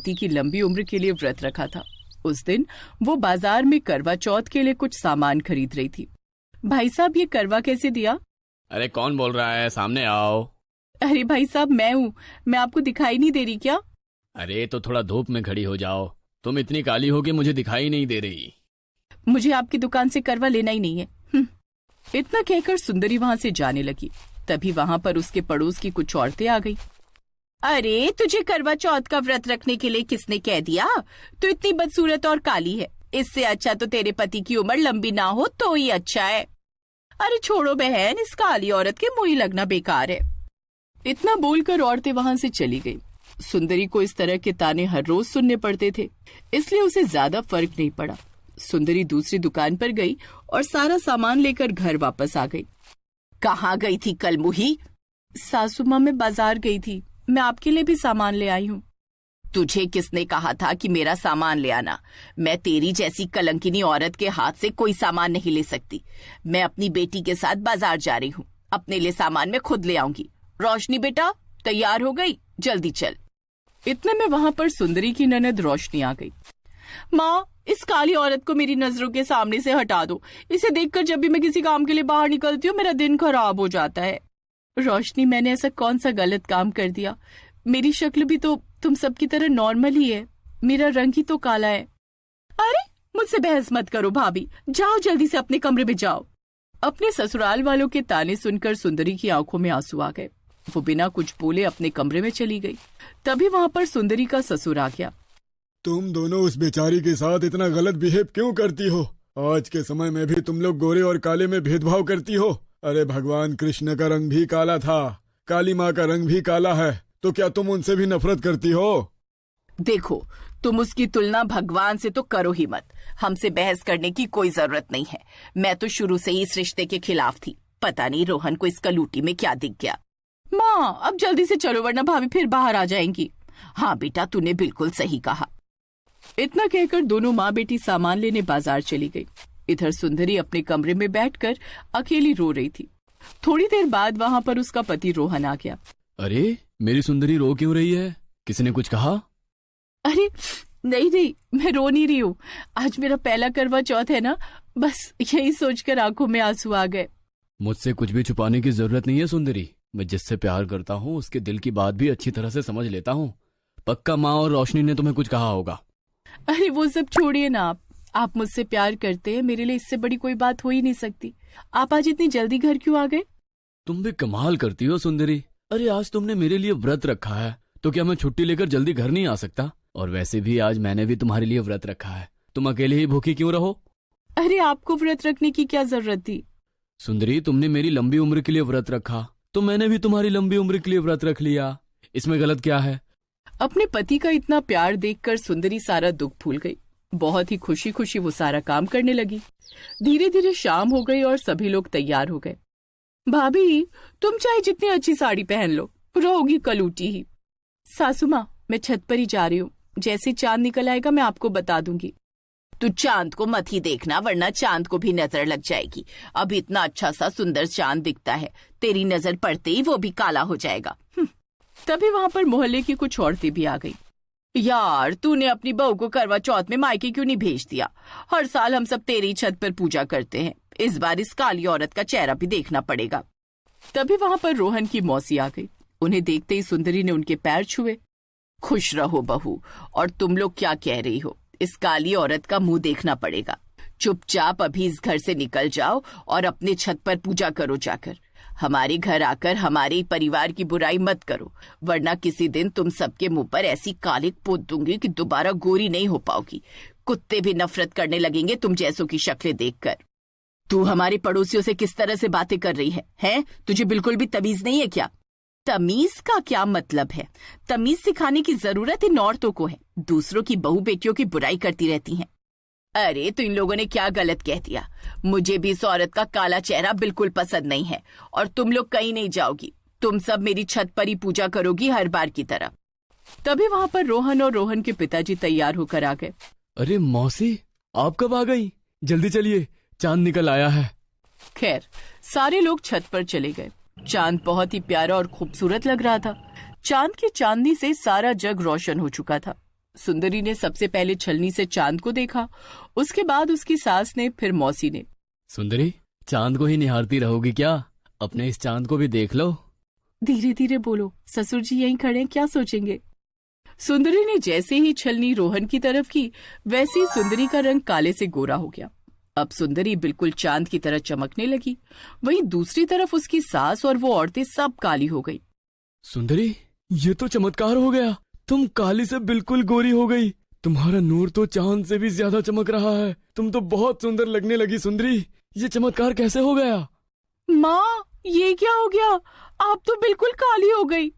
पति की लंबी उम्र के लिए व्रत रखा था। उस दिन वो बाजार में करवा चौथ के लिए कुछ सामान खरीद रही थी। भाई साहब, ये करवा कैसे दिया? अरे कौन बोल रहा है, सामने आओ। अरे भाई साहब, मैं हूँ। मैं आपको दिखाई नहीं दे रही क्या? अरे तो थोड़ा धूप में खड़ी हो जाओ, तुम इतनी काली हो कि मुझे दिखाई नहीं दे रही। मुझे आपकी दुकान से करवा लेना ही नहीं है। इतना कहकर सुंदरी वहाँ से जाने लगी। तभी वहाँ पर उसके पड़ोस की कुछ औरतें आ गई। अरे तुझे करवा चौथ का व्रत रखने के लिए किसने कह दिया? तू इतनी बदसूरत और काली है। इससे अच्छा तो तेरे पति की उम्र लंबी ना हो तो ही अच्छा है। अरे छोड़ो बहन, इस काली औरत के मुंह ही लगना बेकार है। इतना बोलकर औरतें वहाँ से चली गई। सुंदरी को इस तरह के ताने हर रोज सुनने पड़ते थे, इसलिए उसे ज्यादा फर्क नहीं पड़ा। सुंदरी दूसरी दुकान पर गई और सारा सामान लेकर घर वापस आ गई। कहाँ गई थी कल मुही? सासू माँ, मैं बाजार गई थी। मैं आपके लिए भी सामान ले आई हूँ। तुझे किसने कहा था कि मेरा सामान ले आना? मैं तेरी जैसी कलंकिनी औरत के हाथ से कोई सामान नहीं ले सकती। मैं अपनी बेटी के साथ बाजार जा रही हूँ। अपने लिए सामान मैं खुद ले आऊंगी। रोशनी बेटा, तैयार हो गई? जल्दी चल। इतने में वहाँ पर सुंदरी की ननद रोशनी आ गई। माँ, इस काली औरत को मेरी नजरों के सामने से हटा दो। इसे देखकर जब भी मैं किसी काम के लिए बाहर निकलती हूँ मेरा दिन खराब हो जाता है। रोशनी, मैंने ऐसा कौन सा गलत काम कर दिया? मेरी शक्ल भी तो तुम सबकी तरह नॉर्मल ही है। मेरा रंग ही तो काला है। अरे मुझसे बहस मत करो भाभी, जाओ जल्दी से अपने कमरे में जाओ। अपने ससुराल वालों के ताने सुनकर सुंदरी की आंखों में आंसू आ गए। वो बिना कुछ बोले अपने कमरे में चली गई। तभी वहाँ पर सुंदरी का ससुर आ गया। तुम दोनों उस बेचारी के साथ इतना गलत बिहेव क्यों करती हो? आज के समय में भी तुम लोग गोरे और काले में भेदभाव करती हो। अरे भगवान कृष्ण का रंग भी काला था, काली माँ का रंग भी काला है, तो क्या तुम उनसे भी नफरत करती हो? देखो, तुम उसकी तुलना भगवान से तो करो ही मत। हमसे बहस करने की कोई जरूरत नहीं है। मैं तो शुरू से ही इस रिश्ते के खिलाफ थी। पता नहीं रोहन को इस कलूटी में क्या दिख गया। माँ, अब जल्दी से चलो वरना भाभी फिर बाहर आ जाएंगी। हाँ बेटा, तूने बिल्कुल सही कहा। इतना कहकर दोनों माँ बेटी सामान लेने बाजार चली गई। इधर सुंदरी अपने कमरे में बैठकर अकेली रो रही थी। थोड़ी देर बाद वहाँ पर उसका पति रोहन आ गया। अरे मेरी सुंदरी रो क्यों रही है? किसी ने कुछ कहा? अरे नहीं, मैं रो नहीं रही हूँ। आज मेरा पहला करवा चौथ है ना, बस यही सोचकर आंखों में आंसू आ गए। मुझसे कुछ भी छुपाने की जरूरत नहीं है सुंदरी। मैं जिससे प्यार करता हूँ उसके दिल की बात भी अच्छी तरह से समझ लेता हूँ। पक्का माँ और रोशनी ने तुम्हें कुछ कहा होगा। अरे वो सब छोड़िए ना, आप मुझसे प्यार करते हैं, मेरे लिए इससे बड़ी कोई बात हो ही नहीं सकती। आप आज इतनी जल्दी घर क्यों आ गए? तुम भी कमाल करती हो सुंदरी। अरे आज तुमने मेरे लिए व्रत रखा है तो क्या मैं छुट्टी लेकर जल्दी घर नहीं आ सकता? और वैसे भी आज मैंने भी तुम्हारे लिए व्रत रखा है, तुम अकेले ही भूखी क्यों रहो? अरे आपको व्रत रखने की क्या जरूरत थी? सुंदरी, तुमने मेरी लंबी उम्र के लिए व्रत रखा तो मैंने भी तुम्हारी लंबी उम्र के लिए व्रत रख लिया। इसमें गलत क्या है? अपने पति का इतना प्यार देखकर सुंदरी सारा दुख भूल गई। बहुत ही खुशी खुशी वो सारा काम करने लगी। धीरे धीरे शाम हो गई और सभी लोग तैयार हो गए। भाभी, तुम चाहे जितनी अच्छी साड़ी पहन लो, रहोगी कलूटी ही। सासू माँ, मैं छत पर ही जा रही हूँ। जैसे चांद निकल आएगा मैं आपको बता दूंगी। तू चांद को मत ही देखना वरना चांद को भी नजर लग जाएगी। अब इतना अच्छा सा सुंदर चांद दिखता है, तेरी नजर पड़ते ही वो भी काला हो जाएगा। तभी वहाँ पर मोहल्ले की कुछ औरतें भी आ गई। यार, तूने अपनी बहू को करवा चौथ में मायके क्यों नहीं भेज दिया? हर साल हम सब तेरी छत पर पूजा करते हैं, इस बार इस काली औरत का चेहरा भी देखना पड़ेगा। तभी वहाँ पर रोहन की मौसी आ गई। उन्हें देखते ही सुंदरी ने उनके पैर छुए। खुश रहो बहू, और तुम लोग क्या कह रही हो? इस काली औरत का मुंह देखना पड़ेगा। चुपचाप अभी इस घर से निकल जाओ और अपने छत पर पूजा करो जाकर। हमारे घर आकर हमारे परिवार की बुराई मत करो, वरना किसी दिन तुम सबके मुंह पर ऐसी कालिक पोत दूंगी कि दोबारा गोरी नहीं हो पाओगी। कुत्ते भी नफरत करने लगेंगे तुम जैसों की शक्लें देखकर। तू हमारे पड़ोसियों से किस तरह से बातें कर रही है? हैं? तुझे बिल्कुल भी तमीज नहीं है क्या? तमीज का क्या मतलब है? तमीज सिखाने की जरूरत इन औरतों को है, दूसरों की बहू बेटियों की बुराई करती रहती हैं। अरे तो इन लोगों ने क्या गलत कह दिया? मुझे भी इस औरत का काला चेहरा बिल्कुल पसंद नहीं है और तुम लोग कहीं नहीं जाओगी। तुम सब मेरी छत पर ही पूजा करोगी हर बार की तरह। तभी वहाँ पर रोहन और रोहन के पिताजी तैयार होकर आ गए। अरे मौसी, आप कब आ गई? जल्दी चलिए, चांद निकल आया है। खैर, सारे लोग छत पर चले गए। चांद बहुत ही प्यारा और खूबसूरत लग रहा था। चांद की चांदनी से सारा जग रोशन हो चुका था। सुंदरी ने सबसे पहले छलनी से चांद को देखा, उसके बाद उसकी सास ने, फिर मौसी ने। सुंदरी, चांद को ही निहारती रहोगी क्या? अपने इस चांद को भी देख लो। धीरे धीरे बोलो, ससुर जी यहीं खड़े हैं, क्या सोचेंगे। सुंदरी ने जैसे ही छलनी रोहन की तरफ की, वैसे ही सुंदरी का रंग काले से गोरा हो गया। अब सुंदरी बिल्कुल चांद की तरह चमकने लगी। वहीं दूसरी तरफ उसकी सास और वो औरतें सब काली हो गई। सुंदरी, ये तो चमत्कार हो गया। तुम काली से बिल्कुल गोरी हो गई। तुम्हारा नूर तो चांद से भी ज्यादा चमक रहा है। तुम तो बहुत सुंदर लगने लगी सुंदरी। ये चमत्कार कैसे हो गया? माँ, ये क्या हो गया? आप तो बिल्कुल काली हो गई।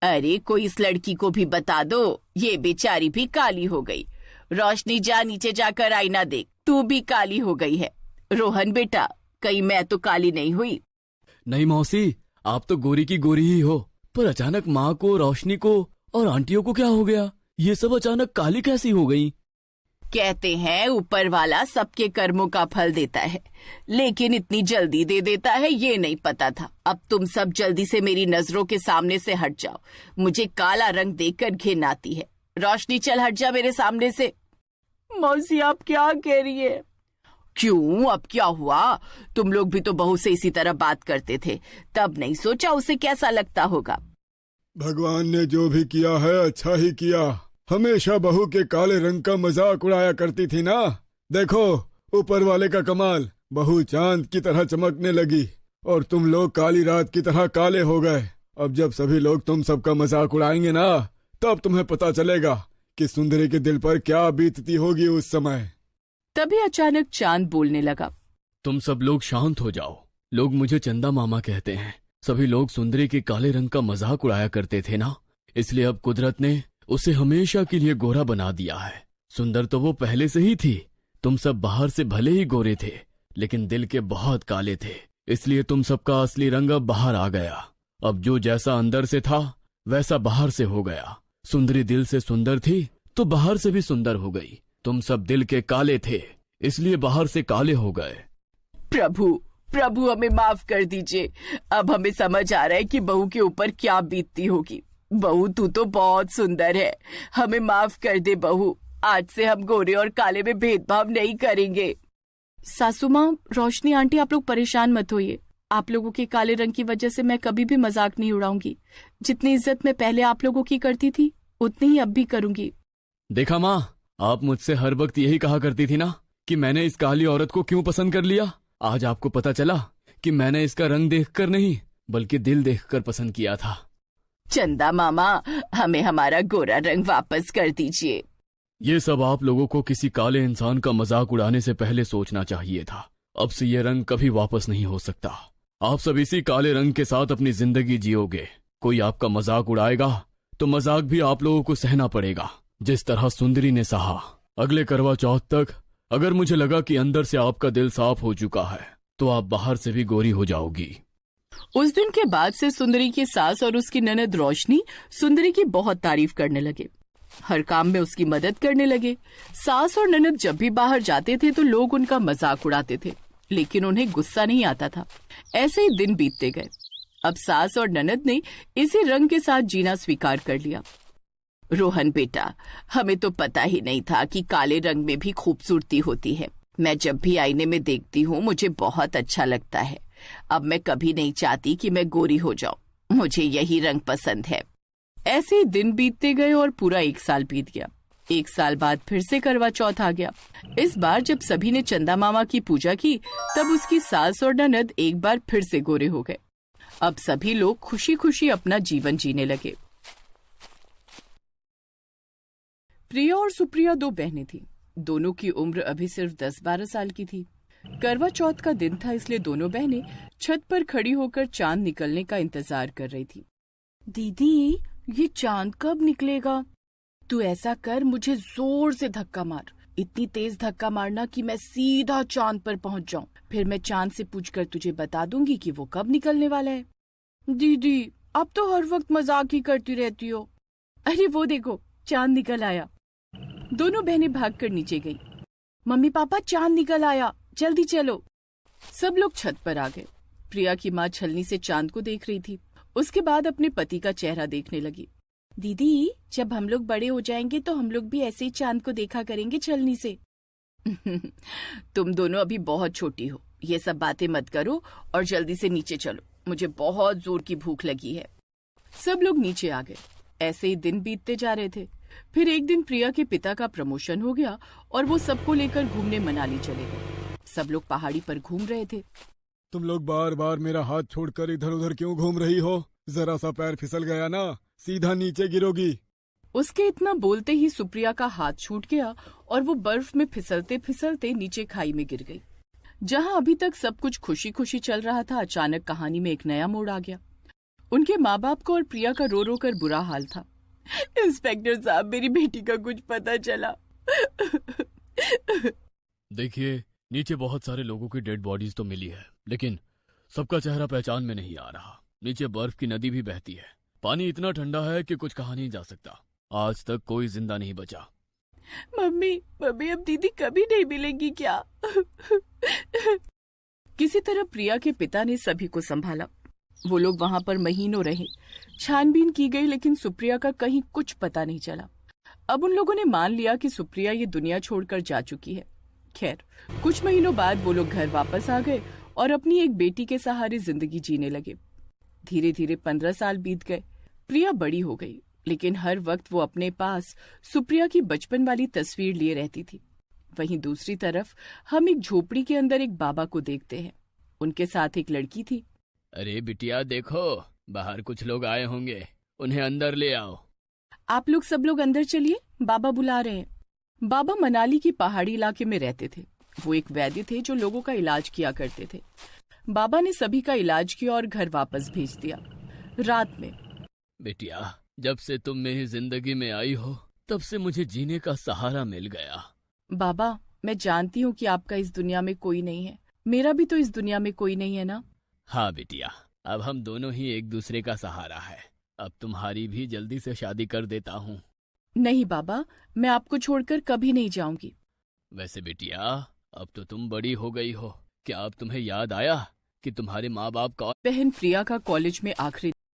अरे कोई इस लड़की को भी बता दो, ये बेचारी भी काली हो गई। रोशनी, जा नीचे जाकर आईना देख, तू भी काली हो गई है। रोहन बेटा, कहीं मैं तो काली नहीं हुई? नहीं मौसी, आप तो गोरी की गोरी ही हो। पर अचानक माँ को, रोशनी को और आंटियों को क्या हो गया? ये सब अचानक काली कैसी हो गई? कहते हैं ऊपर वाला सबके कर्मों का फल देता है, लेकिन इतनी जल्दी दे देता है ये नहीं पता था। अब तुम सब जल्दी से मेरी नजरों के सामने से हट जाओ। मुझे काला रंग देखकर घिन आती है। रोशनी, चल हट जा मेरे सामने से। मौसी, आप क्या कह रही है? क्यों, अब क्या हुआ? तुम लोग भी तो बहू से इसी तरह बात करते थे, तब नहीं सोचा उसे कैसा लगता होगा। भगवान ने जो भी किया है अच्छा ही किया। हमेशा बहू के काले रंग का मजाक उड़ाया करती थी ना। देखो ऊपर वाले का कमाल, बहू चांद की तरह चमकने लगी और तुम लोग काली रात की तरह काले हो गए। अब जब सभी लोग तुम सबका मजाक उड़ाएंगे ना, तब तुम्हें पता चलेगा कि सुंदरी के दिल पर क्या बीतती होगी उस समय। तभी अचानक चांद बोलने लगा। तुम सब लोग शांत हो जाओ। लोग मुझे चंदा मामा कहते हैं। सभी लोग सुंदरी के काले रंग का मजाक उड़ाया करते थे ना, इसलिए अब कुदरत ने उसे हमेशा के लिए गोरा बना दिया है। सुंदर तो वो पहले से ही थी। तुम सब बाहर से भले ही गोरे थे, लेकिन दिल के बहुत काले थे, इसलिए तुम सबका असली रंग अब बाहर आ गया। अब जो जैसा अंदर से था वैसा बाहर से हो गया। सुंदरी दिल से सुंदर थी तो बाहर से भी सुंदर हो गई। तुम सब दिल के काले थे, इसलिए बाहर से काले हो गए। प्रभु, प्रभु हमें माफ कर दीजिए। अब हमें समझ आ रहा है कि बहू के ऊपर क्या बीतती होगी। बहू, तू तो बहुत सुंदर है, हमें माफ कर दे बहू। आज से हम गोरे और काले में भेदभाव नहीं करेंगे। सासू माँ, रोशनी आंटी, आप लोग परेशान मत होइए। आप लोगों के काले रंग की वजह से मैं कभी भी मजाक नहीं उड़ाऊंगी। जितनी इज्जत मैं पहले आप लोगों की करती थी, उतनी ही अब भी करूंगी। देखा माँ, आप मुझसे हर वक्त यही कहा करती थी ना कि मैंने इस काली औरत को क्यों पसंद कर लिया। आज आपको पता चला कि मैंने इसका रंग देखकर नहीं, बल्कि दिल देखकर पसंद किया था। चंदा मामा, हमें हमारा गोरा रंग वापस कर दीजिए। ये सब आप लोगों को किसी काले इंसान का मजाक उड़ाने से पहले सोचना चाहिए था। अब से ये रंग कभी वापस नहीं हो सकता। आप सब इसी काले रंग के साथ अपनी जिंदगी जियोगे। कोई आपका मजाक उड़ाएगा तो मजाक भी आप लोगों को सहना पड़ेगा, जिस तरह सुंदरी ने सहा। अगले करवा चौथ तक अगर मुझे लगा कि अंदर से आपका दिल साफ हो चुका है, तो आप बाहर से भी गोरी हो जाओगी। उस दिन के बाद से सुंदरी की सास और उसकी ननद रोशनी सुंदरी की बहुत तारीफ करने लगे। हर काम में उसकी मदद करने लगे। सास और ननद जब भी बाहर जाते थे तो लोग उनका मजाक उड़ाते थे, लेकिन उन्हें गुस्सा नहीं आता था। ऐसे ही दिन बीतते गए। अब सास और ननद ने इसी रंग के साथ जीना स्वीकार कर लिया। रोहन बेटा, हमें तो पता ही नहीं था कि काले रंग में भी खूबसूरती होती है। मैं जब भी आईने में देखती हूँ मुझे बहुत अच्छा लगता है। अब मैं कभी नहीं चाहती कि मैं गोरी हो जाऊं। मुझे यही रंग पसंद है। ऐसे ही दिन बीतते गए और पूरा 1 साल बीत गया। 1 साल बाद फिर से करवा चौथ आ गया। इस बार जब सभी ने चंदा मामा की पूजा की, तब उसकी सास और ननद एक बार फिर से गोरे हो गए। अब सभी लोग खुशी खुशी अपना जीवन जीने लगे। प्रिया और सुप्रिया 2 बहनें थीं। दोनों की उम्र अभी सिर्फ 10-12 साल की थी। करवा चौथ का दिन था, इसलिए दोनों बहनें छत पर खड़ी होकर चांद निकलने का इंतजार कर रही थी। दीदी, ये चांद कब निकलेगा? तू ऐसा कर, मुझे जोर से धक्का मार। इतनी तेज धक्का मारना कि मैं सीधा चांद पर पहुंच जाऊं। फिर मैं चांद से पूछकर तुझे बता दूंगी कि वो कब निकलने वाला है। दीदी, आप तो हर वक्त मजाक ही करती रहती हो। अरे वो देखो, चांद निकल आया। दोनों बहनें भागकर नीचे गईं। मम्मी पापा, चांद निकल आया, जल्दी चलो। सब लोग छत पर आ गए। प्रिया की माँ छलनी से चांद को देख रही थी। उसके बाद अपने पति का चेहरा देखने लगी। दीदी, जब हम लोग बड़े हो जाएंगे तो हम लोग भी ऐसे ही चांद को देखा करेंगे छलनी से। तुम दोनों अभी बहुत छोटी हो, ये सब बातें मत करो और जल्दी से नीचे चलो, मुझे बहुत जोर की भूख लगी है। सब लोग नीचे आ गए। ऐसे ही दिन बीतते जा रहे थे। फिर एक दिन प्रिया के पिता का प्रमोशन हो गया और वो सबको लेकर घूमने मनाली चले गए। सब लोग पहाड़ी पर घूम रहे थे। तुम लोग बार बार मेरा हाथ छोड़कर इधर उधर क्यों घूम रही हो? जरा सा पैर फिसल गया ना, सीधा नीचे गिरोगी। उसके इतना बोलते ही सुप्रिया का हाथ छूट गया और वो बर्फ में फिसलते फिसलते नीचे खाई में गिर गई। जहां अभी तक सब कुछ खुशी खुशी चल रहा था, अचानक कहानी में एक नया मोड़ आ गया। उनके माँ बाप को और प्रिया का रो रो कर बुरा हाल था। इंस्पेक्टर साहब, मेरी बेटी का कुछ पता चला। देखिए, नीचे बहुत सारे लोगों की डेड बॉडीज तो मिली है, लेकिन सबका चेहरा पहचान में नहीं आ रहा। नीचे बर्फ की नदी भी बहती है, पानी इतना ठंडा है कि कुछ कहा नहीं जा सकता। आज तक कोई जिंदा नहीं बचा। मम्मी, अब दीदी कभी नहीं मिलेंगी क्या? किसी तरह प्रिया के पिता ने सभी को संभाला। वो लोग वहां पर महीनों रहे। छानबीन की गई, लेकिन सुप्रिया का कहीं कुछ पता नहीं चला। अब उन लोगों ने मान लिया कि सुप्रिया ये दुनिया छोड़कर जा चुकी है। खैर, कुछ महीनों बाद वो लोग घर वापस आ गए और अपनी एक बेटी के सहारे जिंदगी जीने लगे। धीरे धीरे 15 साल बीत गए। प्रिया बड़ी हो गई, लेकिन हर वक्त वो अपने पास सुप्रिया की बचपन वाली तस्वीर लिए रहती थी। वहीं दूसरी तरफ हम एक झोपड़ी के अंदर एक बाबा को देखते हैं। उनके साथ एक लड़की थी। अरे बिटिया, देखो बाहर कुछ लोग आए होंगे, उन्हें अंदर ले आओ। आप लोग सब लोग अंदर चलिए, बाबा बुला रहे हैं। बाबा मनाली की पहाड़ी इलाके में रहते थे। वो एक वैद्य थे जो लोगों का इलाज किया करते थे। बाबा ने सभी का इलाज किया और घर वापस भेज दिया। रात में, बिटिया, जब से तुम मेरी जिंदगी में आई हो, तब से मुझे जीने का सहारा मिल गया। बाबा, मैं जानती हूँ कि आपका इस दुनिया में कोई नहीं है, मेरा भी तो इस दुनिया में कोई नहीं है ना। हाँ बिटिया, अब हम दोनों ही एक दूसरे का सहारा है। अब तुम्हारी भी जल्दी से शादी कर देता हूँ। नहीं बाबा, मैं आपको छोड़कर कभी नहीं जाऊंगी। वैसे बिटिया, अब तो तुम बड़ी हो गई हो। क्या अब तुम्हें याद आया कि तुम्हारे माँ बाप का बहन प्रिया का कॉलेज में आखिरी